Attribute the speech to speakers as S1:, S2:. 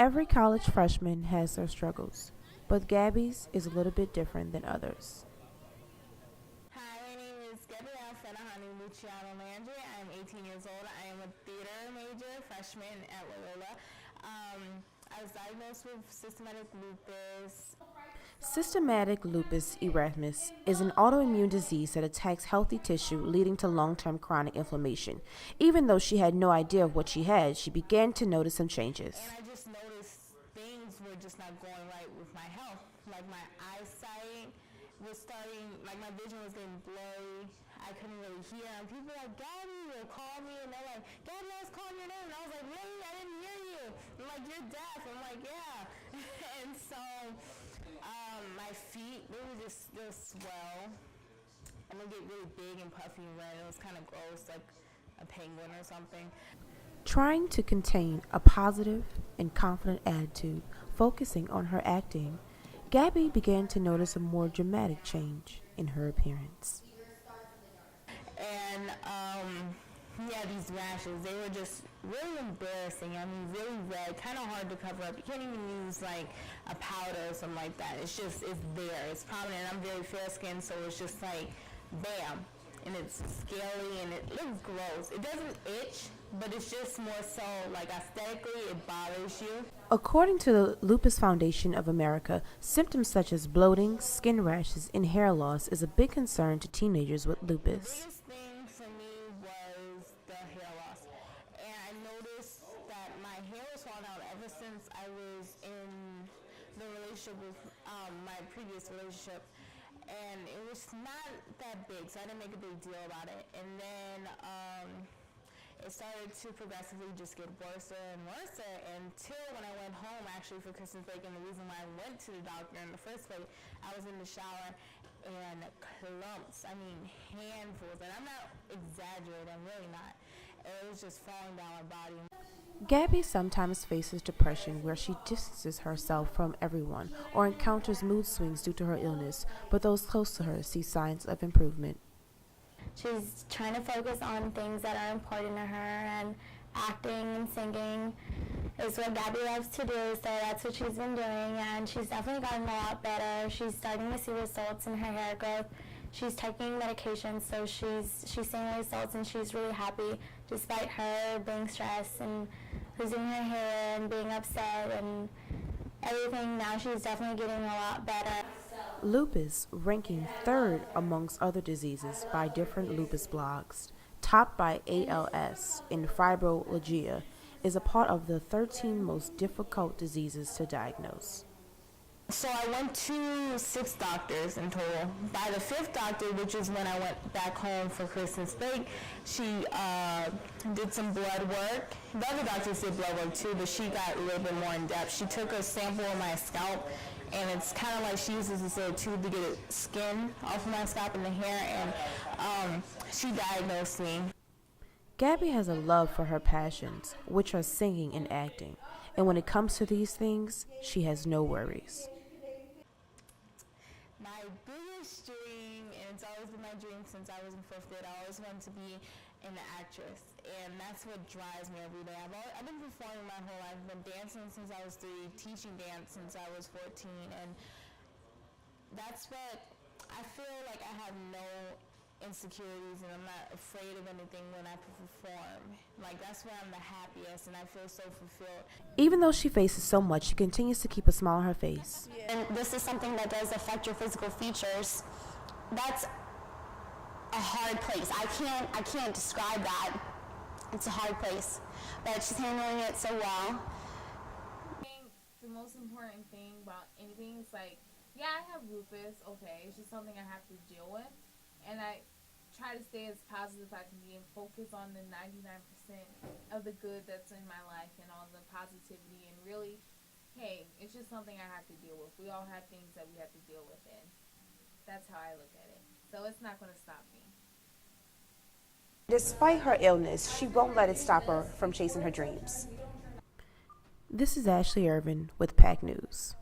S1: Every college freshman has their struggles, but Gabby's is a little bit different than others.
S2: Hi, my name is Gabrielle Fenahani Luciano Landry. I am 18 years old. I am a theater major, freshman at Loyola. I was diagnosed with systematic lupus.
S1: Systematic lupus erythematosus is an autoimmune disease that attacks healthy tissue, leading to long-term chronic inflammation. Even though she had no idea of what she had, she began to notice some changes.
S2: And I just noticed things were just not going right with my health. Like my eyesight was starting, like my vision was getting blurry. I couldn't really hear. And people were like, Gabby, will call me, and they're like, Gabby, I was calling your name. And I was like, really? I didn't hear you. They're like, you're deaf. I'm like, yeah. And so my feet, they'll swell. And they'll get really big and puffy and red. It was kind of gross, like a penguin or something.
S1: Trying to contain a positive and confident attitude, focusing on her acting, Gabby began to notice a more dramatic change in her appearance.
S2: And yeah, these rashes, they were just really embarrassing. I mean, really red, kind of hard to cover up. You can't even use like a powder or something like that. It's there, it's prominent. I'm very fair skinned, so it's just like, bam. And it's scaly and it looks gross. It doesn't itch, but it's just more so like aesthetically it bothers you.
S1: According to the Lupus Foundation of America, symptoms such as bloating, skin rashes, and hair loss is a big concern to teenagers with lupus.
S2: The biggest thing for me was the hair loss. And I noticed that my hair was falling out ever since I was in the relationship with my previous relationship. And it was not that big, so I didn't make a big deal about it. And then it started to progressively just get worse and worse until when I went home actually for Christmas break. And the reason why I went to the doctor in the first place, I was in the shower and clumps, I mean handfuls, and I'm not exaggerating, I'm really not. It was just falling down my body.
S1: Gabby sometimes faces depression where she distances herself from everyone or encounters mood swings due to her illness, but those close to her see signs of improvement.
S3: She's trying to focus on things that are important to her, and acting and singing is what Gabby loves to do, so that's what she's been doing, and she's definitely gotten a lot better. She's starting to see results in her hair growth. She's taking medication, so she's seeing the results, and she's really happy despite her being stressed and losing her hair and being upset and everything. Now she's definitely getting a lot better.
S1: Lupus, ranking third amongst other diseases by different lupus blogs, topped by ALS and fibromyalgia, is a part of the 13 most difficult diseases to diagnose.
S2: So I went to 6 doctors in total. By the 5th doctor, which is when I went back home for Christmas break, she did some blood work. The other doctors did blood work too, but she got a little bit more in depth. She took a sample of my scalp, and it's kind of like she uses this little tube to get skin off of my scalp and the hair, and she diagnosed me.
S1: Gabby has a love for her passions, which are singing and acting, and when it comes to these things, she has no worries.
S2: My biggest dream, and it's always been my dream since I was in 5th grade, I always wanted to be an actress, and that's what drives me every day. I've been performing my whole life. I've been dancing since I was 3, teaching dance since I was 14, and that's what I feel like I have no insecurities, and I'm not afraid of anything when I perform. Like, that's where I'm the happiest, and I feel so fulfilled.
S1: Even though she faces so much, she continues to keep a smile on her face.
S3: And this is something that does affect your physical features. That's a hard place. I can't describe that. It's a hard place, but she's handling it so well.
S4: I think the most important thing about anything is like, yeah, I have lupus, okay, it's just something I have to deal with, and I try to stay as positive as I can be and focus on the 99% of the good that's in my life and on the positivity, and really, hey, it's just something I have to deal with. We all have things that we have to deal with, and that's how I look at it. So it's not going to stop me.
S1: Despite her illness, she won't let it stop her from chasing her dreams. This is Ashley Irvin with PAC News.